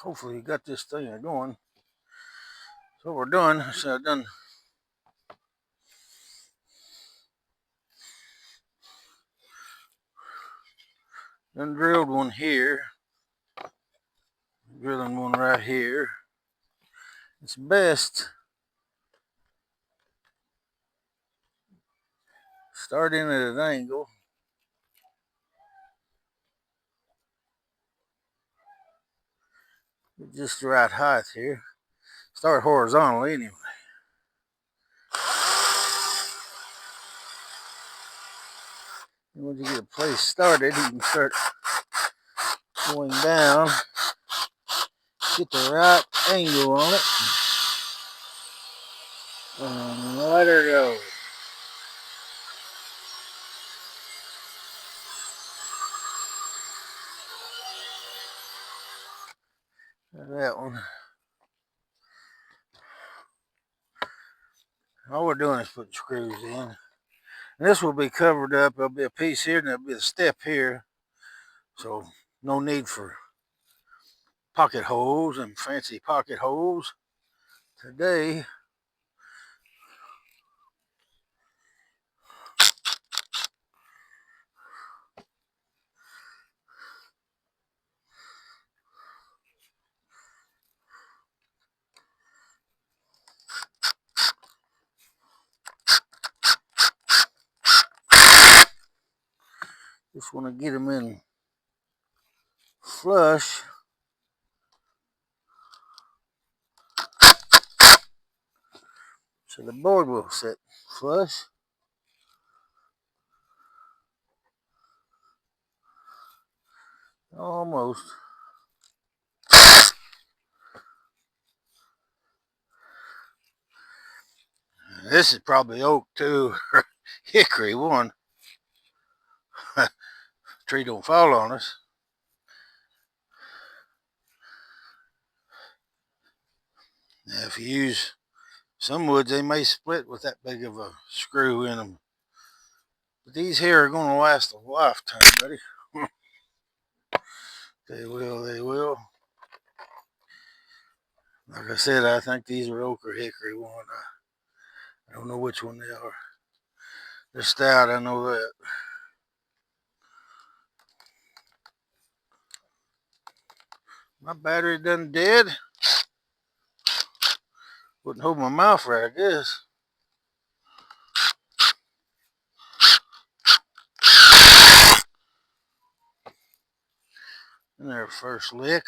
hopefully you got this thing going. So what we're doing, so I've done drilled one here, drilling one right here. It's best starting at an angle. Just the right height here. Start horizontally anyway. And once you get a place started, you can start going down. Get the right angle on it. And let her go. That one. All we're doing is putting screws in. And this will be covered up. There'll be a piece here and there'll be a step here. So no need for pocket holes and fancy pocket holes today. Just want to get them in flush. So the board will sit flush. Almost. This is probably oak too, or hickory one. Tree don't fall on us. Now if you use some woods, they may split with that big of a screw in them. But these here are going to last a lifetime, buddy. They will, they will. Like I said, I think these are oak or hickory one. I don't know which one they are. They're stout, I know that. My battery done dead. Wouldn't hold my mouth right, I guess. And their first lick.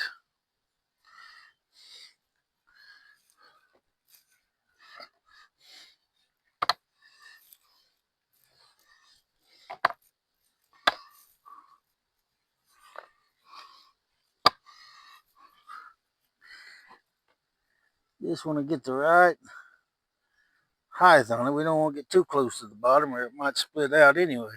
Just want to get the right height on it. We don't want to get too close to the bottom or it might split out anyway.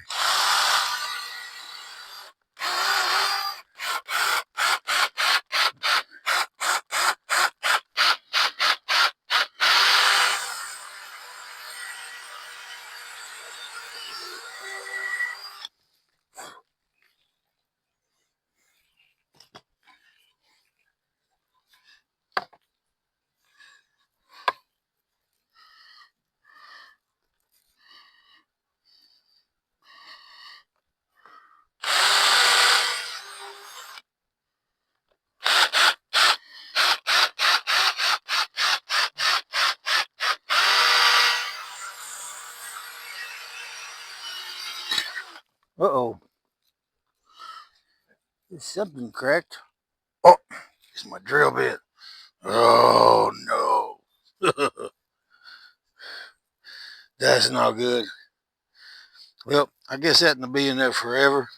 Uh-oh. Is something cracked? Oh, it's my drill bit. Oh, no. That's not good. Well, I guess that will be in there forever.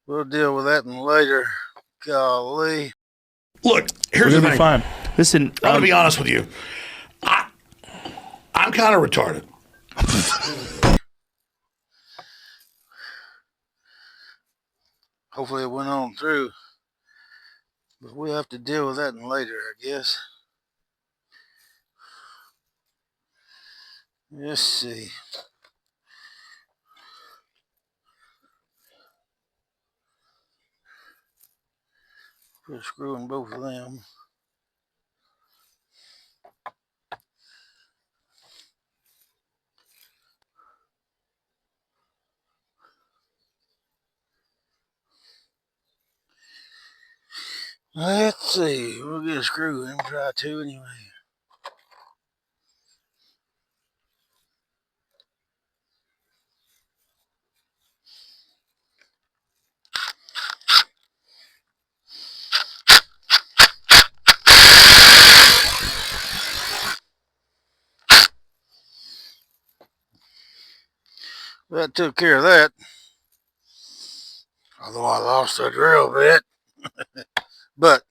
We'll deal with that later. Golly. Look, here's the thing. Fine. Listen, I'm going to be honest with you. I'm kind of retarded. Hopefully it went on through. But we'll have to deal with that later, I guess. Let's see. Put a screw in both of them. Let's see. We'll get a screw in. Try two anyway. That took care of that. Although I lost a drill bit. But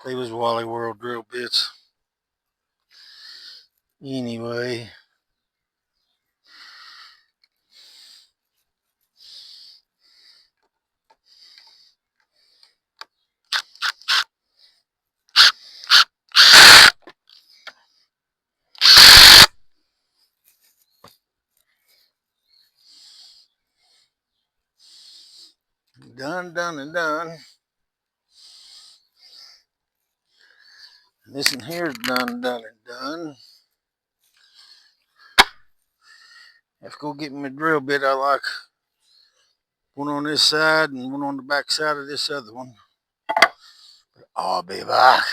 they was Wally World drill bits. Anyway. Done, done, and done. This in here is done, done, and done. Have to go get me a drill bit I like. One on this side and one on the back side of this other one. I'll be back.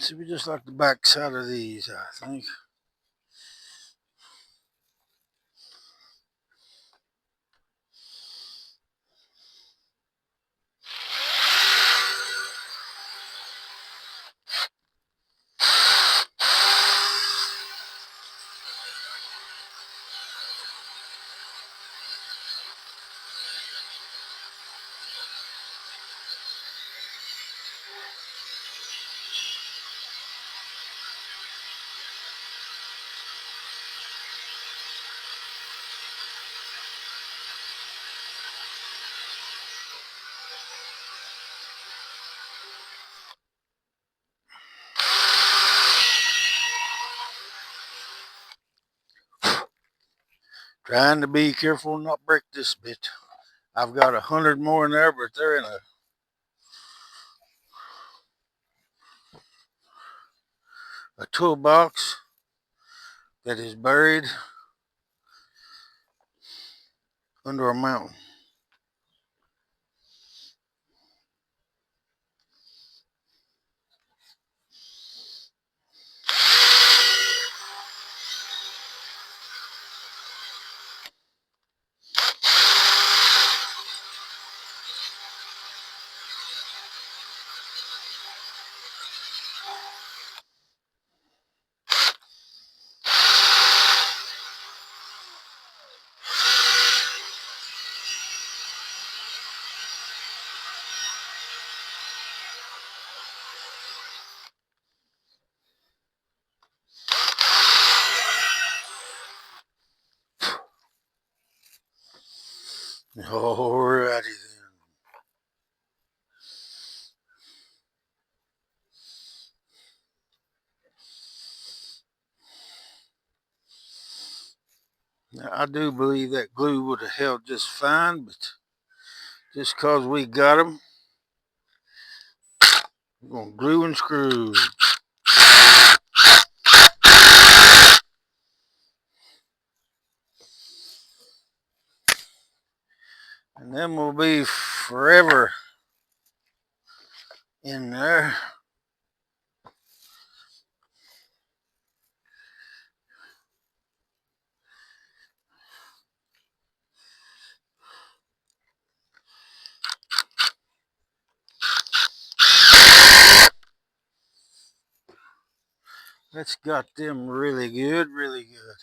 See, we just like the back side of these, I think. Trying to be careful and not break this bit. I've got 100 more in there, but they're in a toolbox that is buried under a mountain. Alrighty then. Now, I do believe that glue would have held just fine, but just because we got them, we're going to glue and screw. And then we'll be forever in there. That's got them really good, really good.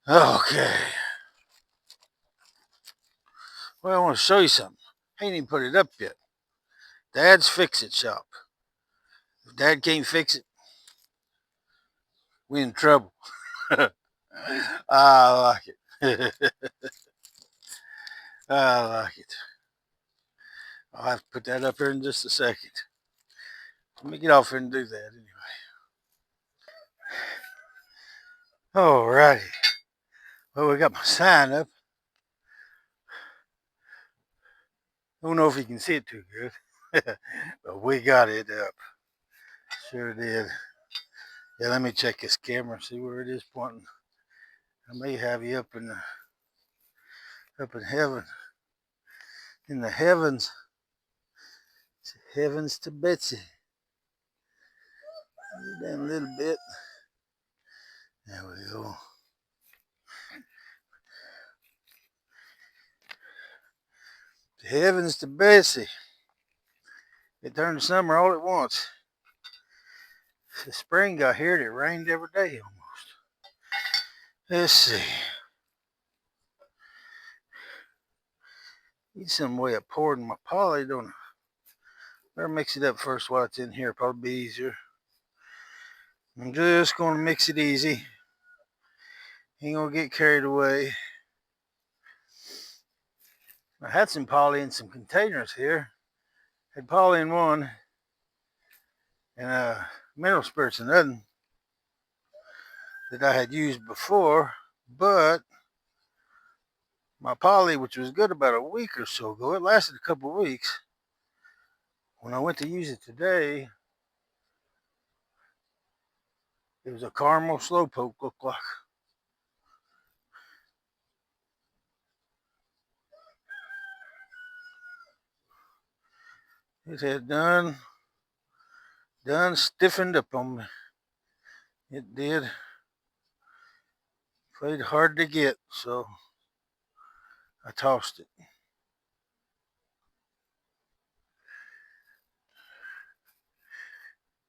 Okay. Well, I want to show you something. I ain't even put it up yet. Dad's fix-it shop. If Dad can't fix it, we in trouble. I like it. I like it. I'll have to put that up here in just a second. Let me get off here and do that anyway. Alrighty. Well, we got my sign up. Don't know if you can see it too good, but we got it up. Sure did. Yeah, let me check this camera, see where it is pointing. I may have you up in heaven, in the heavens. It's heavens to Betsy. Down a little bit. There we go. Heavens to Betsy. It turned summer all at once. The spring got here and it rained every day almost. Let's see. Need some way of pouring my poly, don't I? Better mix it up first while it's in here. Probably be easier. I'm just going to mix it easy. Ain't going to get carried away. I had some poly in some containers here. Had poly in one and mineral spirits in another that I had used before, but my poly, which was good about a week or so ago, it lasted a couple of weeks. When I went to use it today, it was a caramel slowpoke, looked like. It had done stiffened up on me. It did. Played hard to get, so I tossed it.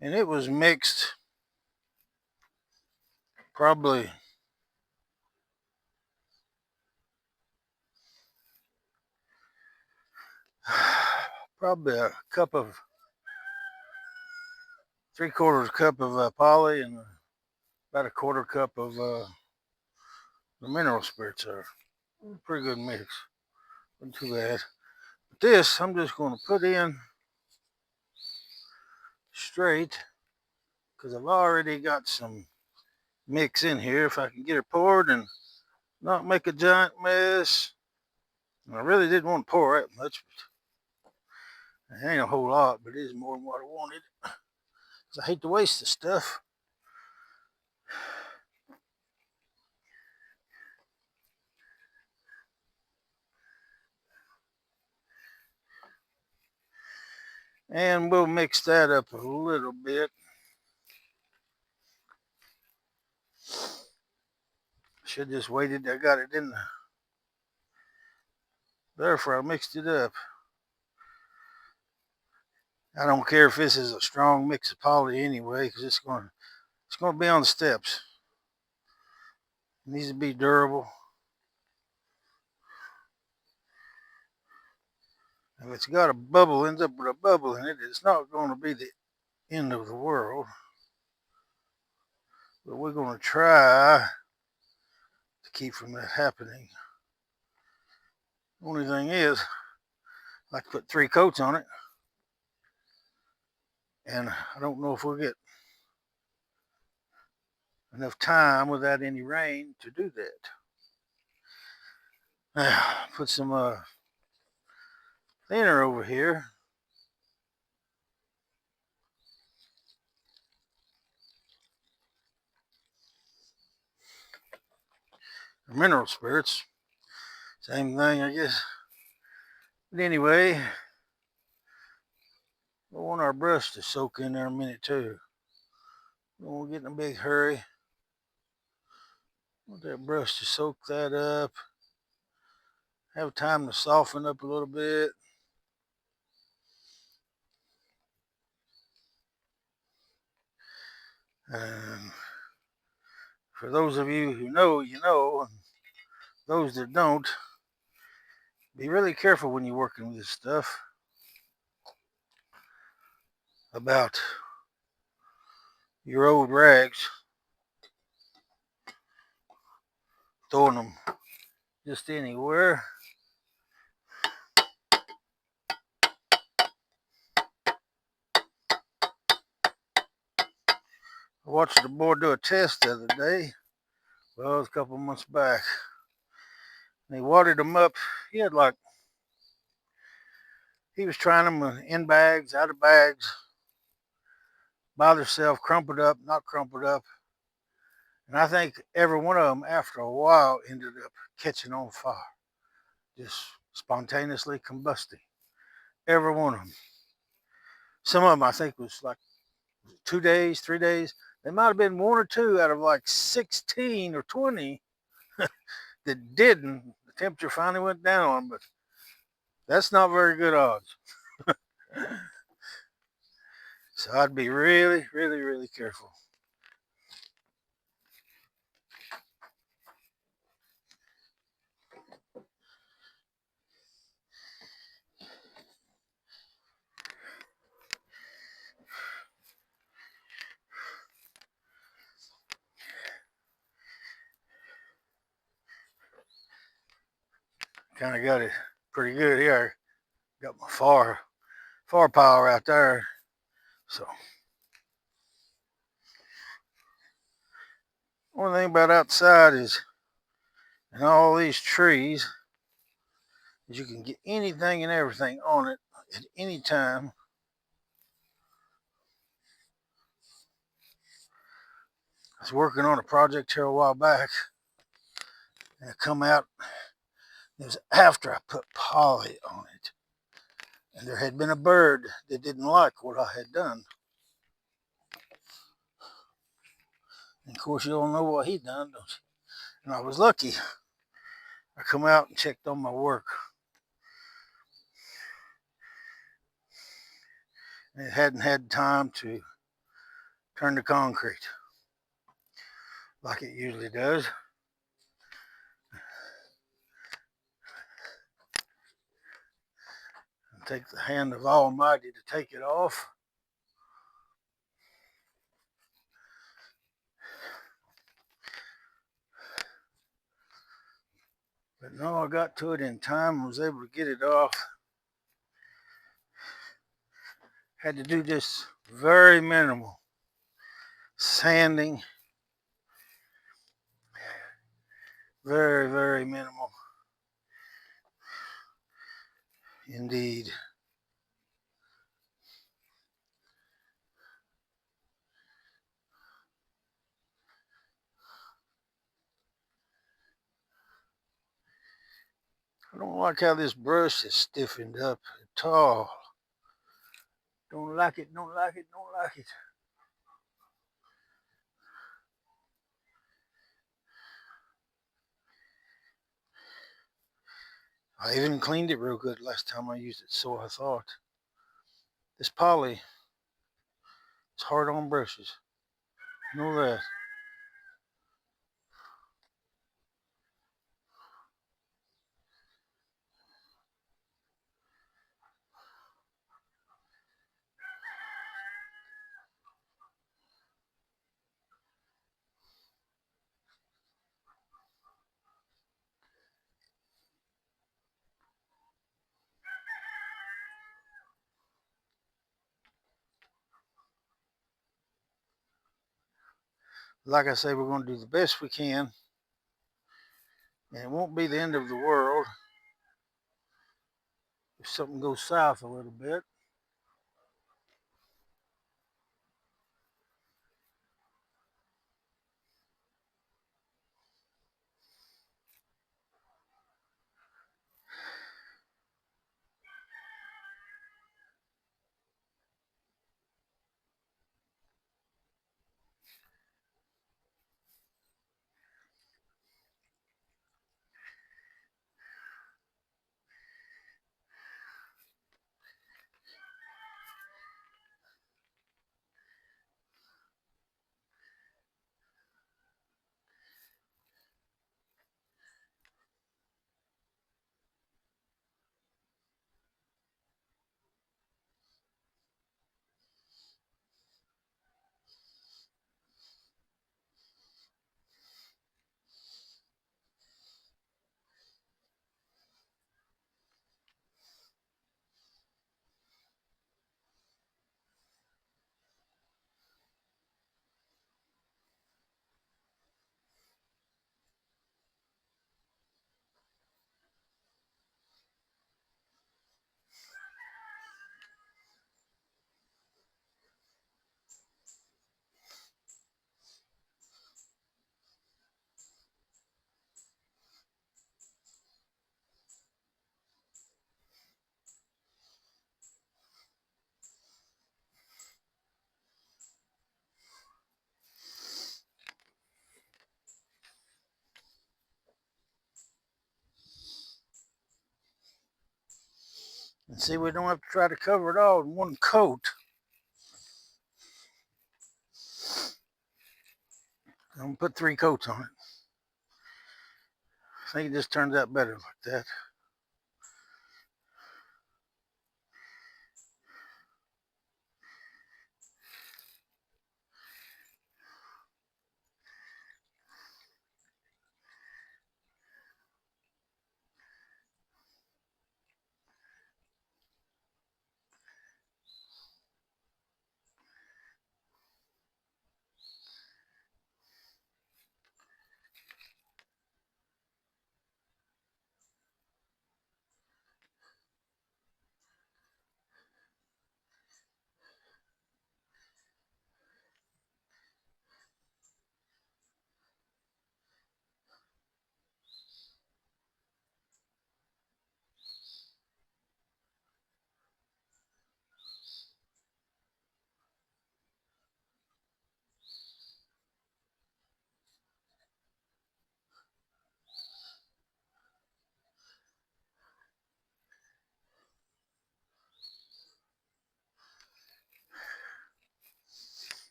And it was mixed probably a cup of 3/4 cup of poly and about a 1/4 cup of the mineral spirits are pretty good mix. Not too bad. But this I'm just going to put in straight because I've already got some mix in here. If I can get it poured and not make a giant mess. And I really didn't want to pour that much. It ain't a whole lot, but it is more than what I wanted. Because I hate to waste the stuff. And we'll mix that up a little bit. Should just waited. I got it in there before I mixed it up. I don't care if this is a strong mix of poly anyway, because it's going to be on the steps. It needs to be durable. If it's got a bubble, ends up with a bubble in it, it's not going to be the end of the world. But we're going to try to keep from that happening. Only thing is, I like to put 3 coats on it. And I don't know if we'll get enough time without any rain to do that. Put some thinner over here. Mineral spirits. Same thing, I guess. But anyway, we want our brush to soak in there a minute too. We won't get in a big hurry. Want that brush to soak that up. Have time to soften up a little bit. And for those of you who know, you know. And those that don't, be really careful when you're working with this stuff. about your old rags, throwing them just anywhere. I watched the boy do a test the other day. Well, it was a couple months back. And he wadded them up. He had like, he was trying them in bags, out of bags, by themselves, crumpled up, not crumpled up. And I think every one of them, after a while, ended up catching on fire, just spontaneously combusting. Every one of them. Some of them, I think, was like 2 days, 3 days. There might have been one or two out of like 16 or 20 that didn't. The temperature finally went down on them, but that's not very good odds. So I'd be really, really, really careful. Kind of got it pretty good here. Got my far pile right there. So one thing about outside is, and all these trees, is you can get anything and everything on it at any time. I was working on a project here a while back, and it come out. It was after I put poly on it, and there had been a bird that didn't like what I had done. And of course, you don't know what he done, don't you? And I was lucky. I come out and checked on my work. And it hadn't had time to turn to concrete like it usually does. And take the hand of Almighty to take it off. But no, I got to it in time and was able to get it off. Had to do this very minimal sanding. Very, very minimal. Indeed. I don't like how this brush is stiffened up at all. Don't like it, don't like it, don't like it. I even cleaned it real good last time I used it, so I thought. This poly is hard on brushes. Know that. Like I say, we're going to do the best we can. And it won't be the end of the world if something goes south a little bit. And see, we don't have to try to cover it all in one coat. I'm gonna put 3 coats on it. I think it just turns out better like that.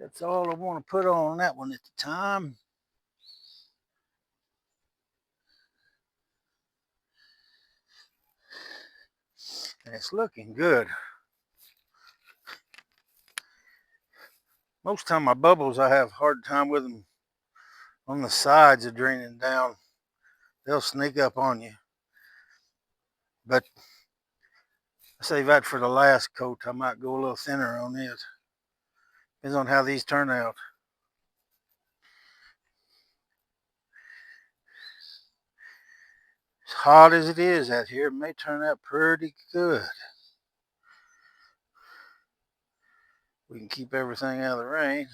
That's all I want to put on that one at the time. And it's looking good. Most time my bubbles, I have a hard time with them on the sides of draining down. They'll sneak up on you. But I save that for the last coat. I might go a little thinner on it. Depends on how these turn out. As hot as it is out here, it may turn out pretty good. We can keep everything out of the rain.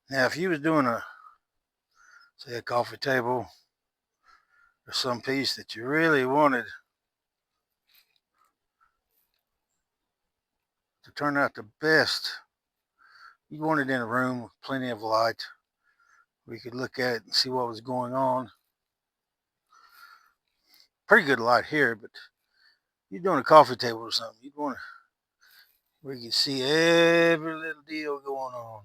Now, if you was doing say a coffee table or some piece that you really wanted to turn out the best, you want it in a room with plenty of light where you could look at it and see what was going on. Pretty good light here, but you're doing a coffee table or something, you'd want to where you can see every little deal going on.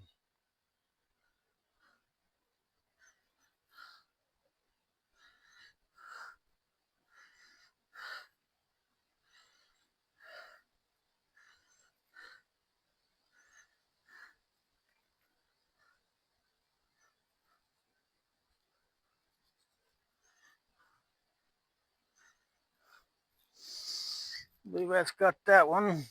I believe that's got that one.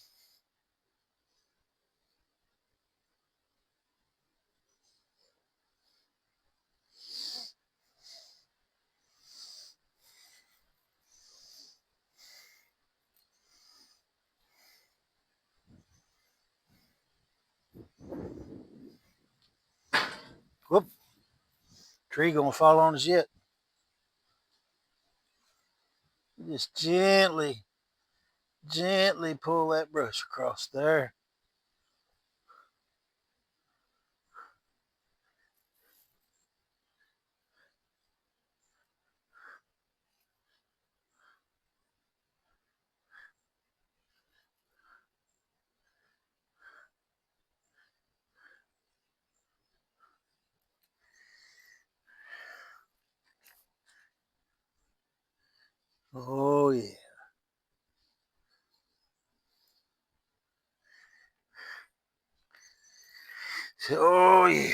Whoop, tree gonna fall on us yet. Just gently pull that brush across there. Oh yeah.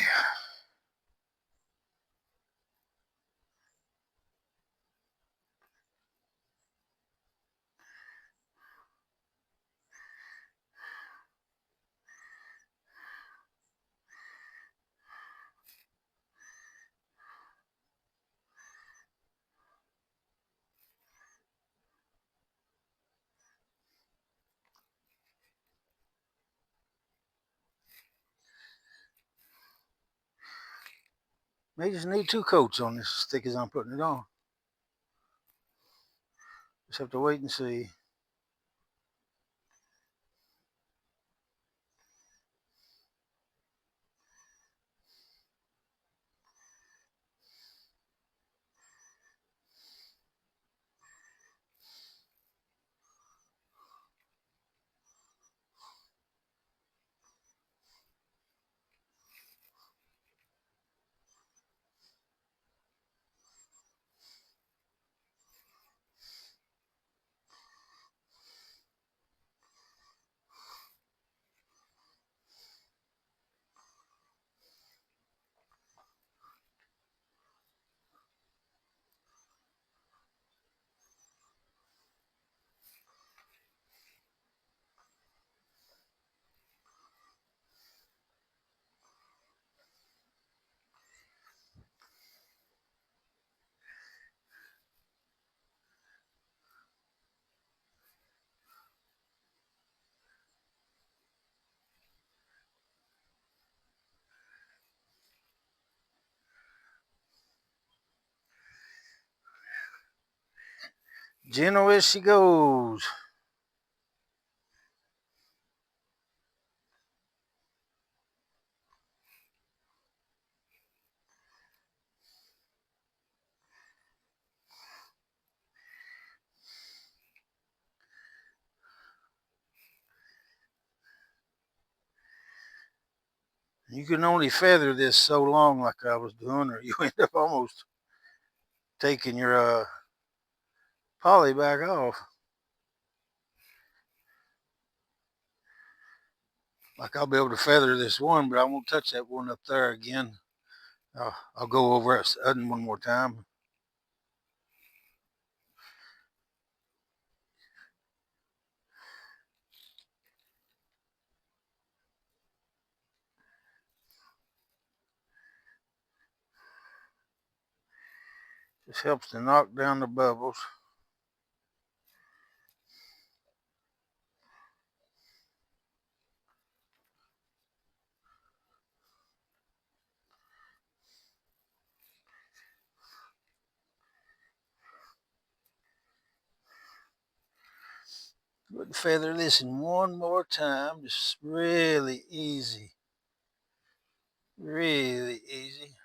May just need 2 coats on this as thick as I'm putting it on. Just have to wait and see. Gentle as she goes. You can only feather this so long like I was doing, or you end up almost taking your poly back off. Like I'll be able to feather this one, but I won't touch that one up there again. I'll go over it one more time. Just helps to knock down the bubbles. But feather this in one more time, just really easy. Really easy.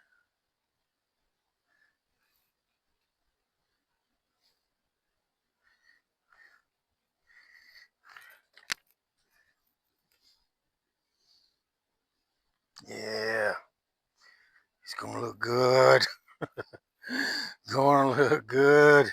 Yeah, it's gonna look good. Gonna look good.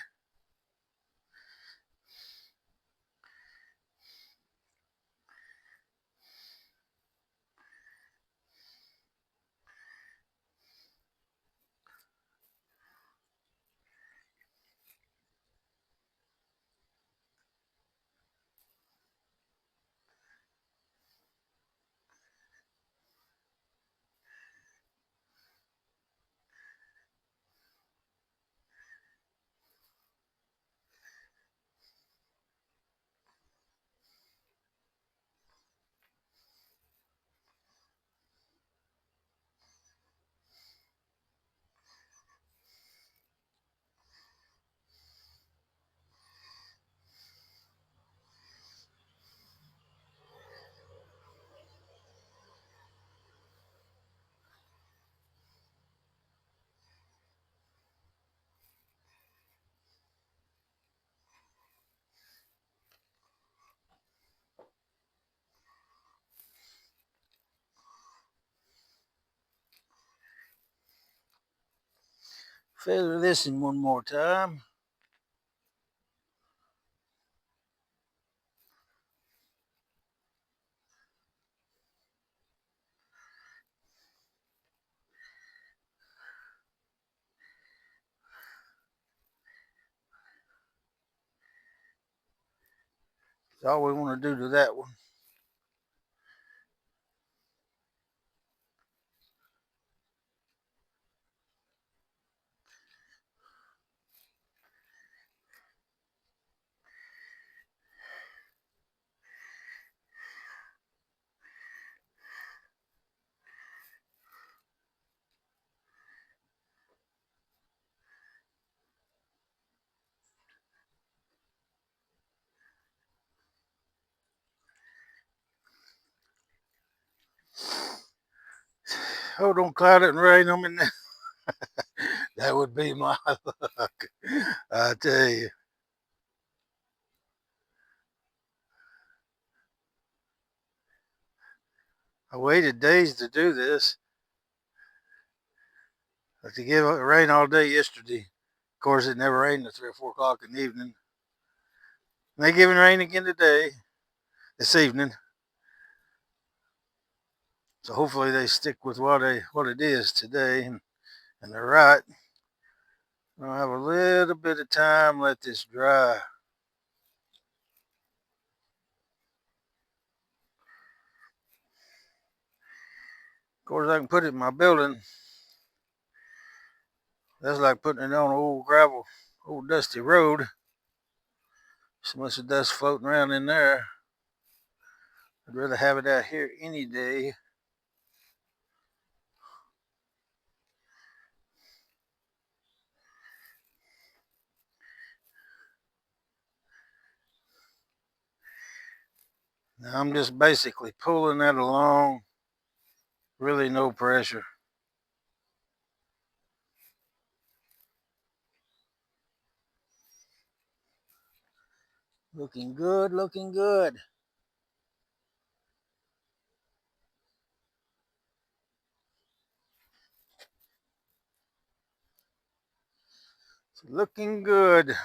Feather this in one more time. That's all we want to do to that one. Oh, don't cloud it and rain on me now. That would be my luck. I tell you. I waited days to do this. Like to give it rain all day yesterday. Of course, it never rained at 3 or 4 o'clock in the evening. And they giving rain again today, this evening. So hopefully they stick with what it is today, and they're right. I'll have a little bit of time, let this dry. Of course, I can put it in my building. That's like putting it on an old gravel, old dusty road. So much of dust floating around in there. I'd rather have it out here any day. Now I'm just basically pulling that along. Really no pressure. Looking good, looking good. It's looking good.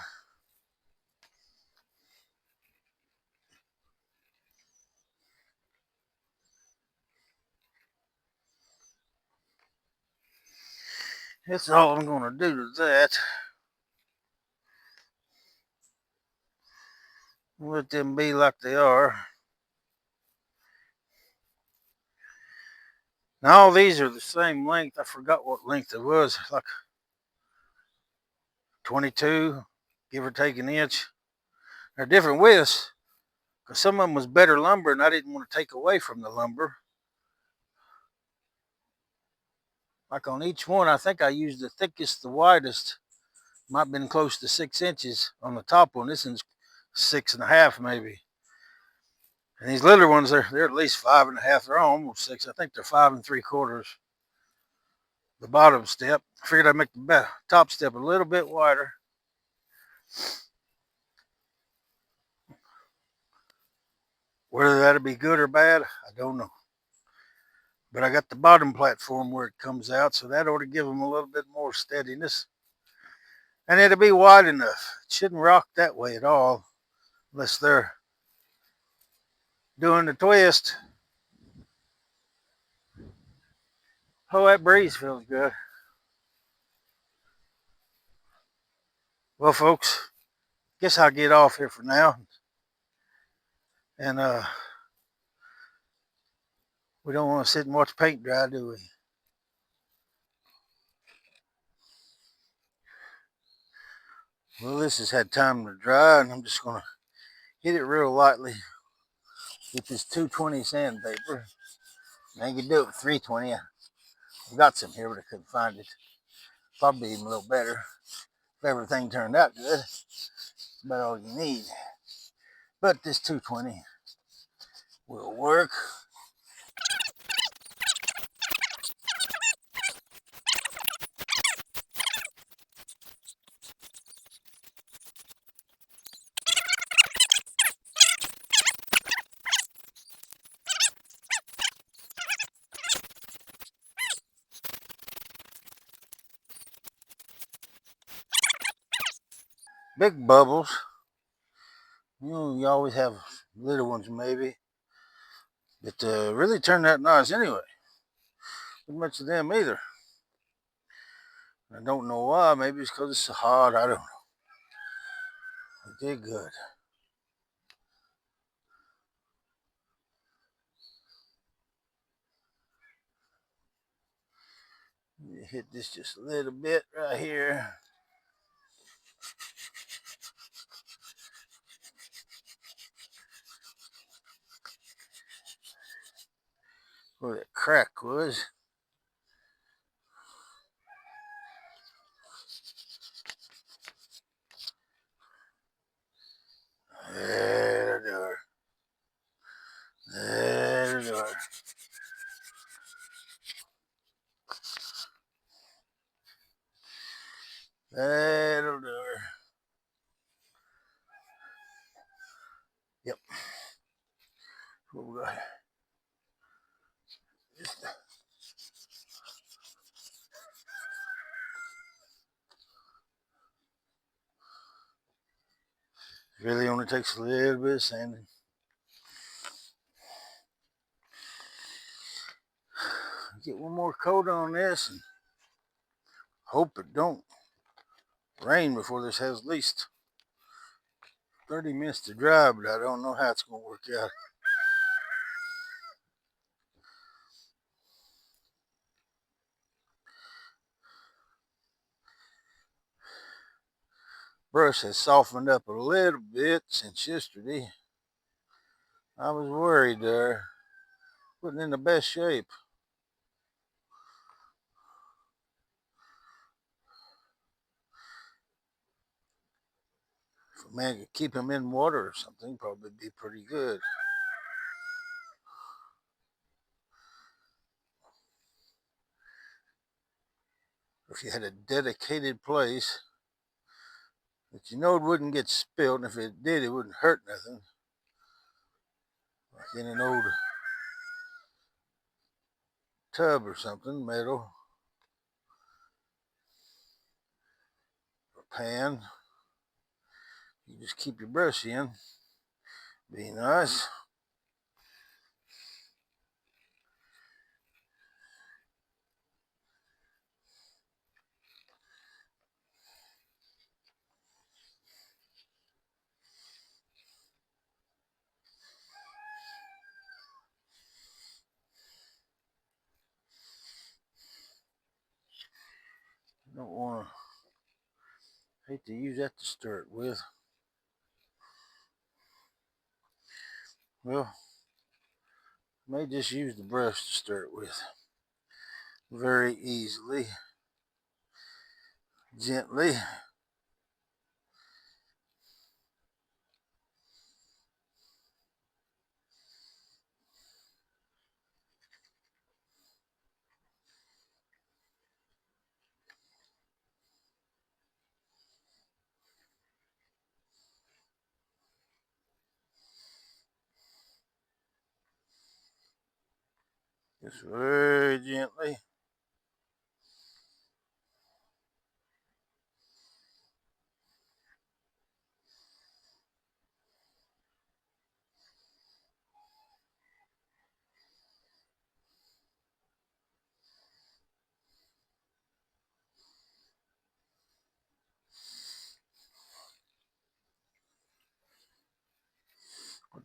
That's all I'm going to do to that. Let them be like they are. Now all these are the same length. I forgot what length it was. Like 22, give or take an inch. They're different widths. Because some of them was better lumber and I didn't want to take away from the lumber. Like on each one, I think I used the thickest, the widest. Might have been close to 6 inches on the top one. This one's 6.5 maybe. And these littler ones, they're at least 5.5. They're almost 6. I think they're 5 3/4. The bottom step. I figured I'd make the top step a little bit wider. Whether that'll be good or bad, I don't know. But I got the bottom platform where it comes out, so that ought to give them a little bit more steadiness. And it'll be wide enough. It shouldn't rock that way at all, unless they're doing the twist. Oh, that breeze feels good. Well, folks, guess I'll get off here for now. And we don't want to sit and watch paint dry, do we? Well, this has had time to dry, and I'm just going to hit it real lightly with this 220 sandpaper. I can do it with 320. I've got some here, but I couldn't find it. Probably even a little better. If everything turned out good, it's about all you need. But this 220 will work. Big bubbles. You know, you always have little ones maybe. But really turned out nice anyway. Not much of them either. I don't know why. Maybe it's because it's so hot. I don't know. It did good. Hit this just a little bit right here. Where that crack was. That'll do her. That'll do her. That'll do her. Yep. What we got? Just really only takes a little bit of sanding. Get one more coat on this and hope it don't rain before this has at least 30 minutes to dry, but I don't know how it's going to work out. Brush has softened up a little bit since yesterday. I was worried there. Wasn't in the best shape. If a man could keep him in water or something, probably be pretty good. If you had a dedicated place that you know it wouldn't get spilled, and if it did, it wouldn't hurt nothing. Like in an old tub or something, metal, or pan. You just keep your brush in. Be nice. Don't want to, hate to use that to stir it with. Well, may just use the brush to stir it with. Very easily, gently. Just very gently.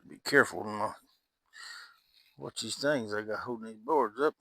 Be careful not watch these things I got holding these boards up.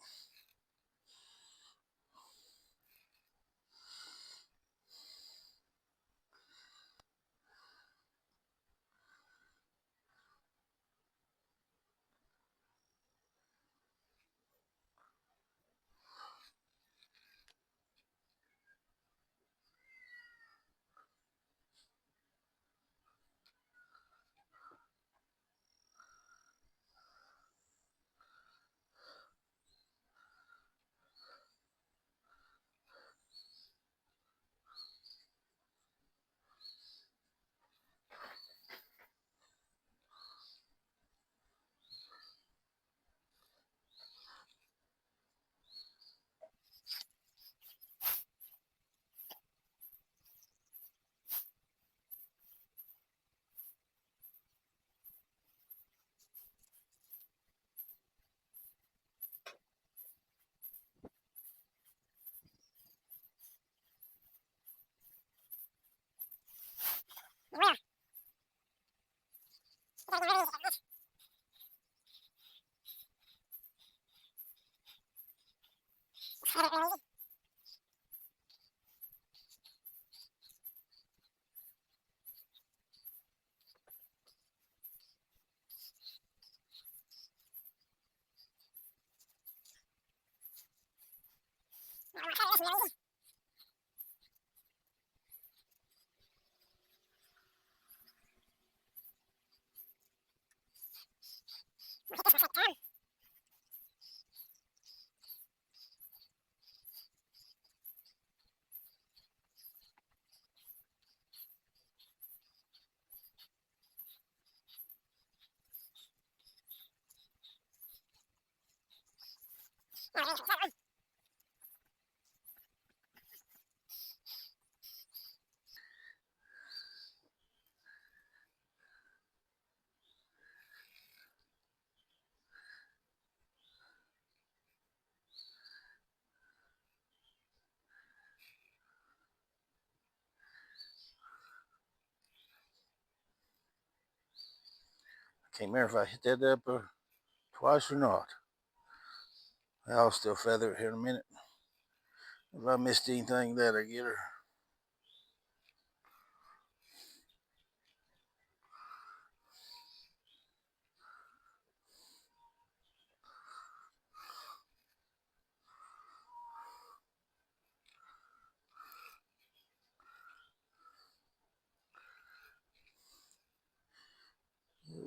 Can't remember if I hit that up twice or not. I'll still feather it here in a minute. If I missed anything, that I get her.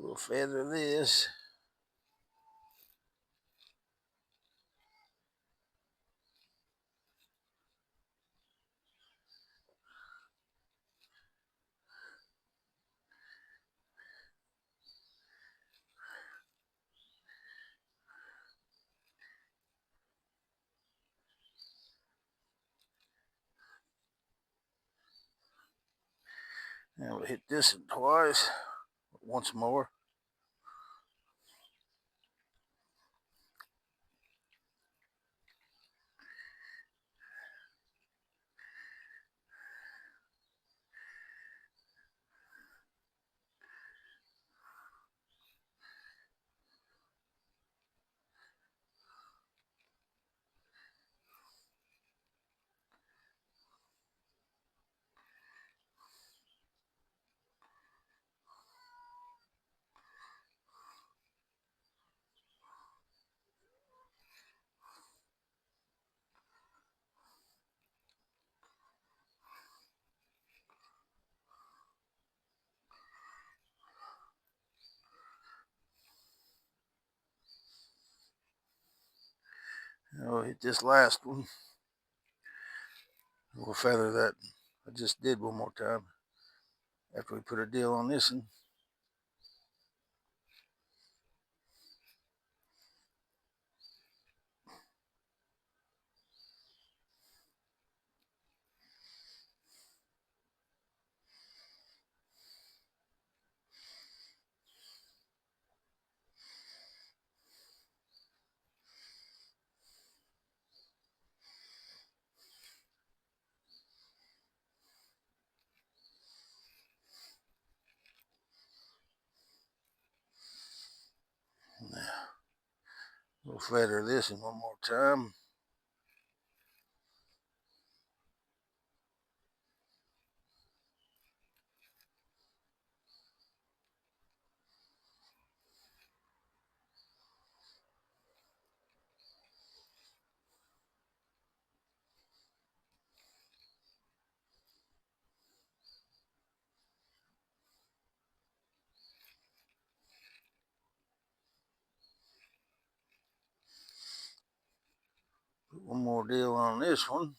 We'll feather this. And we'll hit this one twice. Once more. And we'll hit this last one. We'll feather that I just did one more time after we put a deal on this one. We'll feather this one more time. Put one more deal on this one.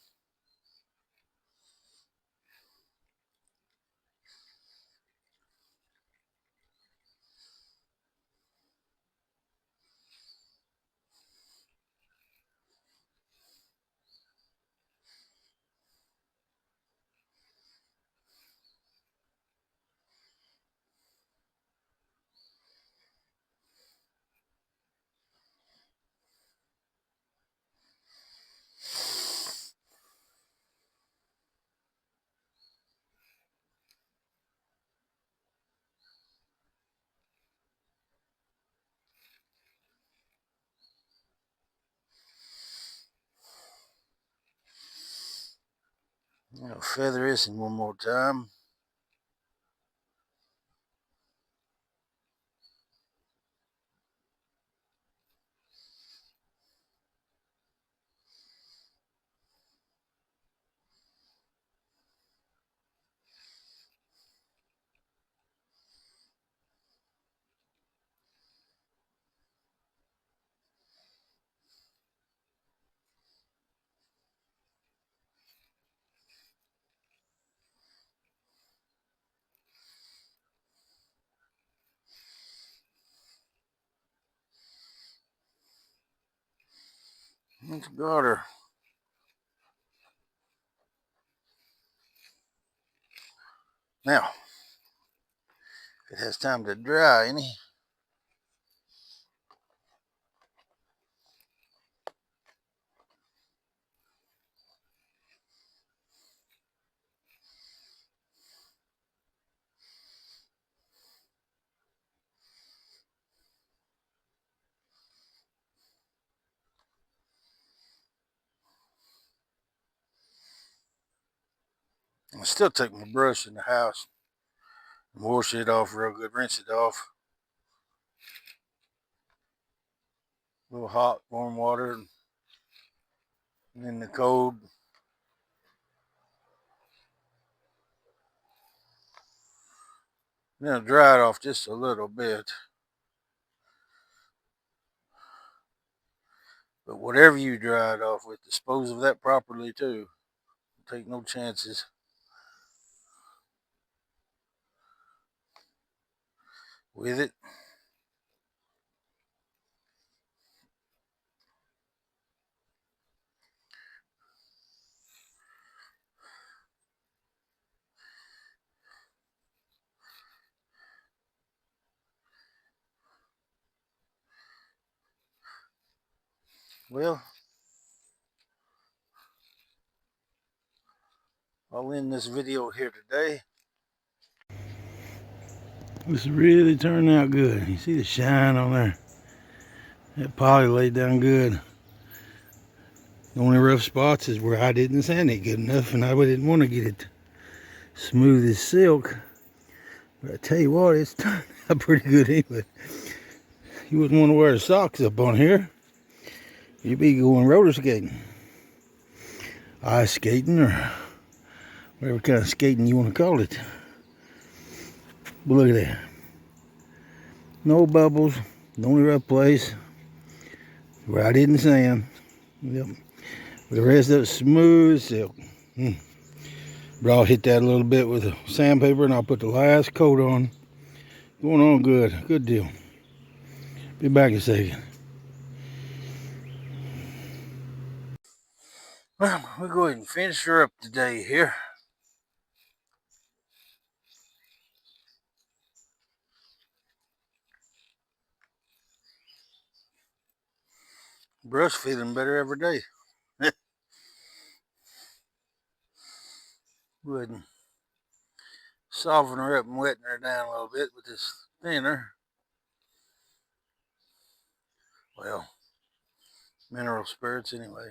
I'll feather this one more time. It's got her. Now, it has time to dry any. I still take my brush in the house and wash it off real good, rinse it off. A little hot, warm water, and then the cold. Then I'll dry it off just a little bit. But whatever you dry it off with, dispose of that properly too. Take no chances with it. Well, I'll end this video here today. This really turned out good. You see the shine on there? That poly laid down good. The only rough spots is where I didn't sand it good enough, and I didn't want to get it smooth as silk. But I tell you what, it's turned out pretty good anyway. You wouldn't want to wear socks up on here. You'd be going roller skating, ice skating, or whatever kind of skating you want to call it. But look at that. No bubbles. The only rough place where I didn't sand. Yep. But the rest of it smooth silk. But I'll hit that a little bit with a sandpaper, and I'll put the last coat on. Going on good. Good deal. Be back in a second. Well, we'll go ahead and finish her up today here. Brush feeling better every day. Go ahead and soften her up and wetten her down a little bit with this thinner. Well, mineral spirits anyway.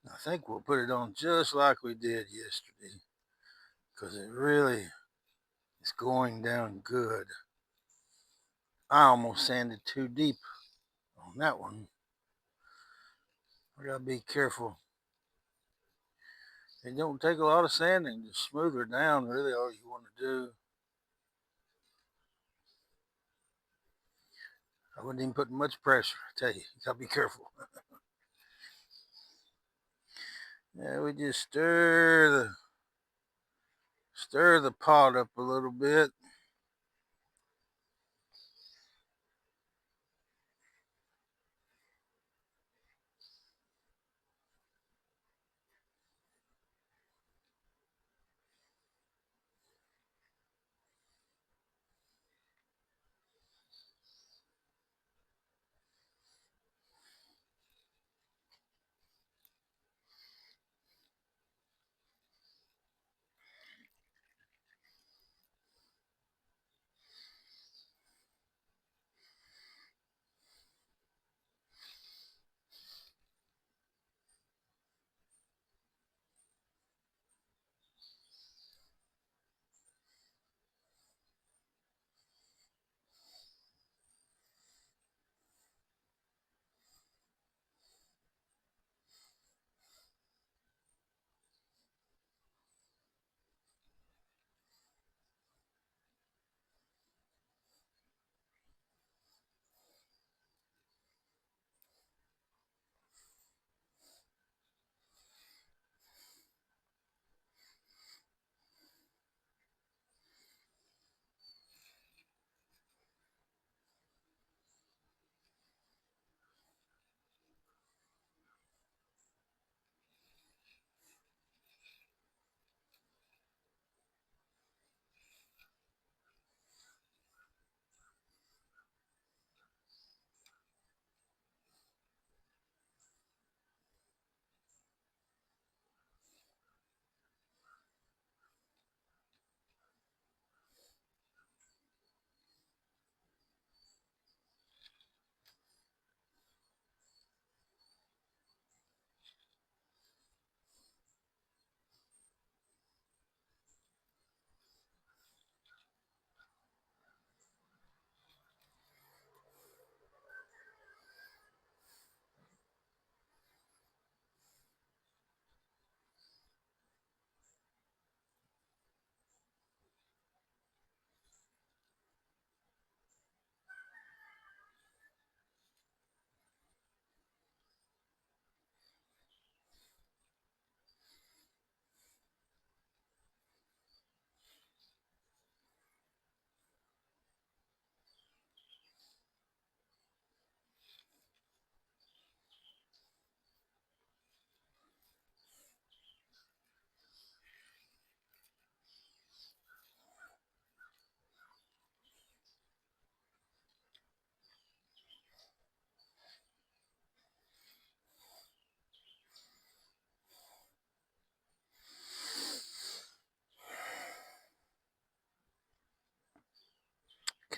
I think we'll put it on just like we did yesterday, because it really is going down good. I almost sanded too deep on that one. I gotta be careful. It don't take a lot of sanding to smooth her down, really all you want to do. I wouldn't even put much pressure, I tell you gotta be careful. Yeah, we just stir the pot up a little bit.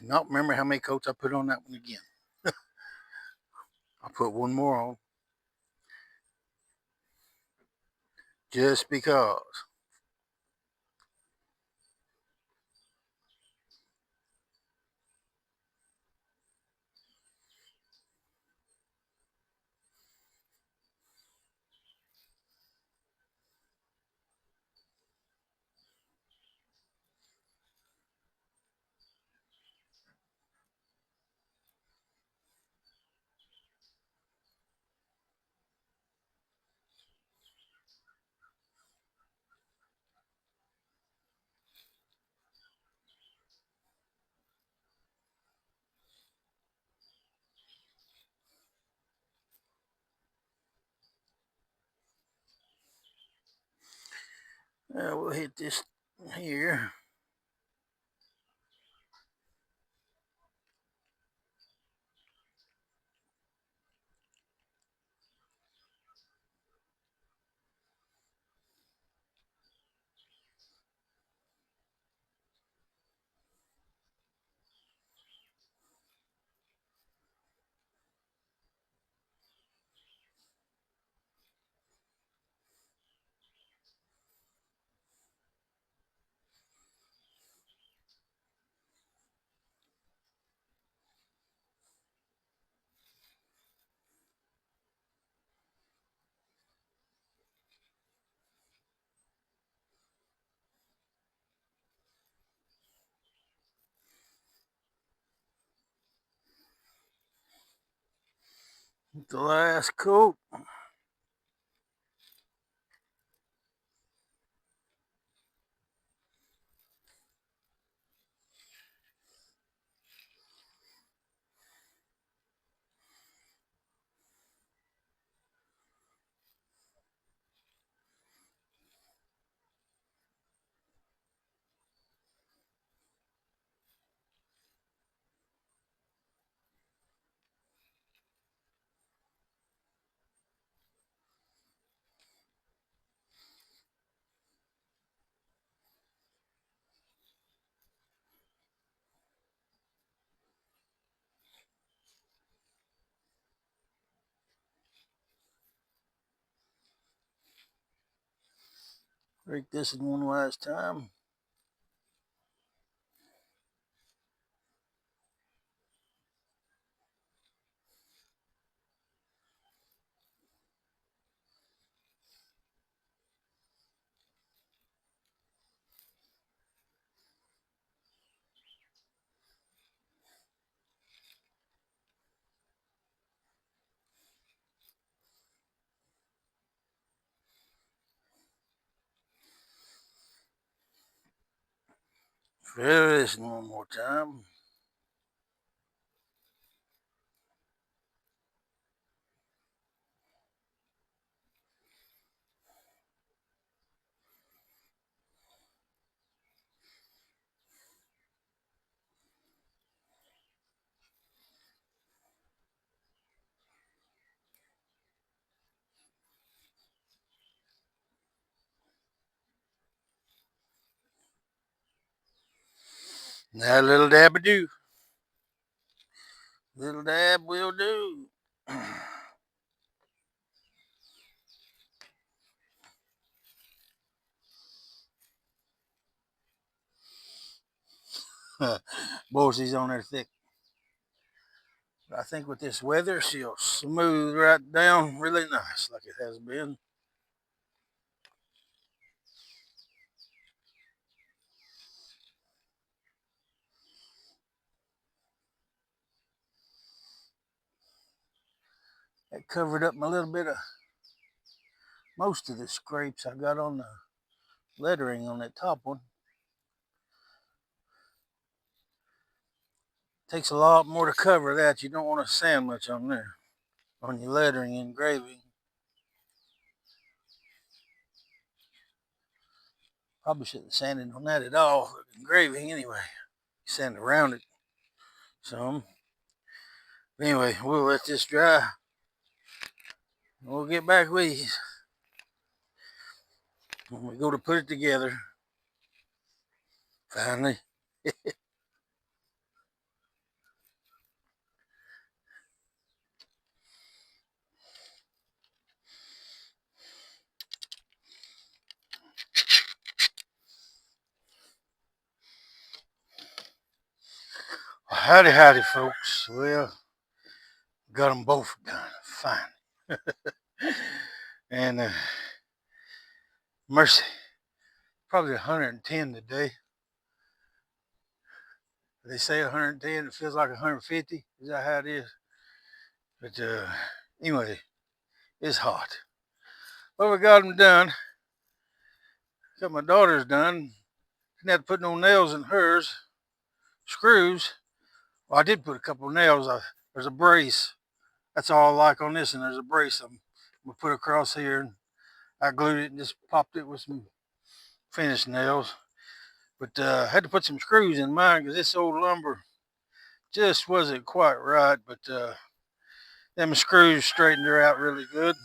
cannot remember how many coats I put on that one again. I'll put one more on. Just because. We'll hit this here. The last coat. Break this in one last time. Try this one more time. Now a little dab of do. Little dab will do. Boy, she's on there thick. But I think with this weather, she'll smooth right down really nice like it has been. That covered up a little bit of most of the scrapes I got on the lettering on that top one. Takes a lot more to cover that. You don't want to sand much on there, on your lettering and engraving. Probably shouldn't have sanded on that at all. Engraving anyway. Sand around it some. But anyway, we'll let this dry. We'll get back with you when we go to put it together. Finally. Howdy, howdy, folks. Well, got them both done. Fine. And mercy, probably 110 today. They say 110, it feels like 150. Is that how it is? But anyway, it's hot. Well, we got them done. Got my daughter's done. Didn't have to put no nails in hers. Screws. Well, I did put a couple of nails. There's a brace. That's all I like on this, and there's a brace I'm gonna put across here. And I glued it and just popped it with some finished nails. But I had to put some screws in mine because this old lumber just wasn't quite right. But them screws straightened her out really good.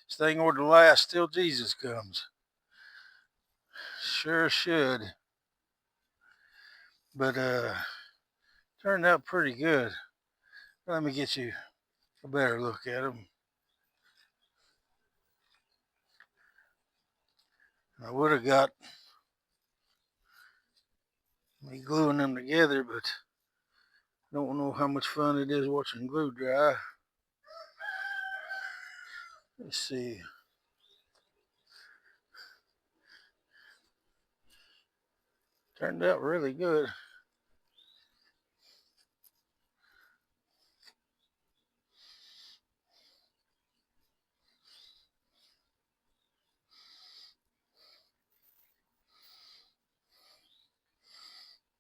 This thing ought to last till Jesus comes. Sure should. But turned out pretty good. Let me get you a better look at them. I would have got me gluing them together, but I don't know how much fun it is watching glue dry. Let's see. Turned out really good.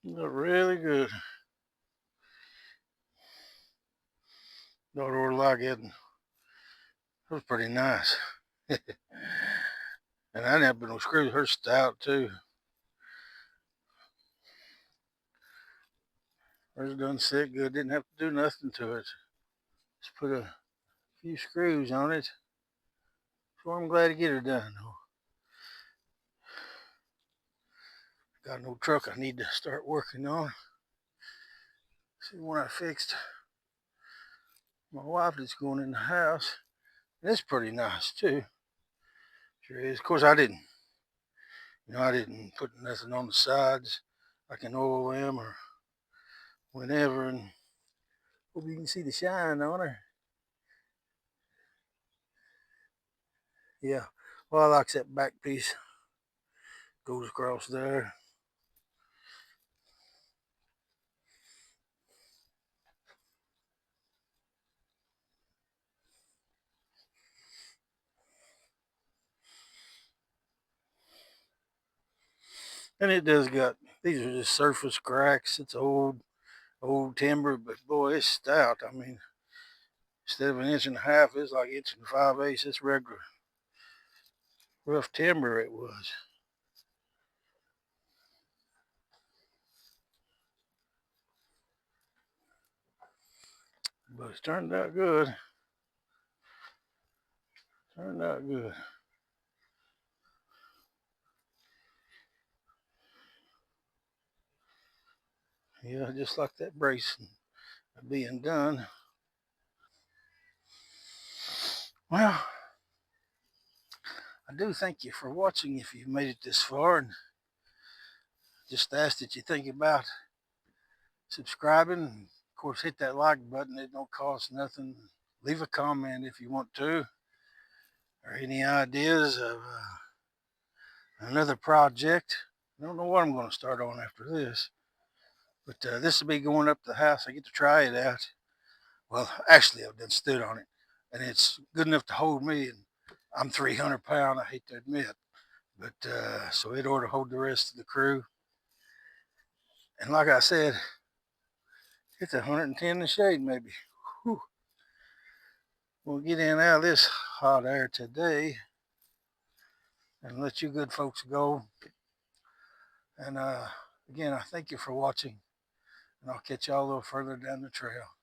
Look really good. Daughter like it. It was pretty nice. And I didn't have no screws. Her stout too. Hers done sit good. Didn't have to do nothing to it. Just put a few screws on it. So I'm glad to get her done. Got no truck I need to start working on. See when I fixed my wife that's going in the house. And it's pretty nice too. Sure is. Of course I didn't put nothing on the sides. I can oil them or whenever, and hope you can see the shine on her. Yeah. Well, I like that back piece. Goes across there. And it does got, these are just surface cracks. It's old timber, but boy, it's stout. I mean, instead of 1.5 inches, it's like 1 5/8. It's regular rough timber it was. But it's turned out good. Turned out good. Yeah, just like that brace being done. Well, I do thank you for watching if you've made it this far, and just ask that you think about subscribing. Of course, hit that like button. It don't cost nothing. Leave a comment if you want to, or any ideas of another project. I don't know what I'm going to start on after this, but this will be going up to the house. I get to try it out. Well, actually, I've done stood on it, and it's good enough to hold me. And I'm 300 pounds. I hate to admit, but so it ought to hold the rest of the crew. And like I said, it's 110 in the shade, maybe. Whew. We'll get in and out of this hot air today and let you good folks go. And again, I thank you for watching, and I'll catch y'all a little further down the trail.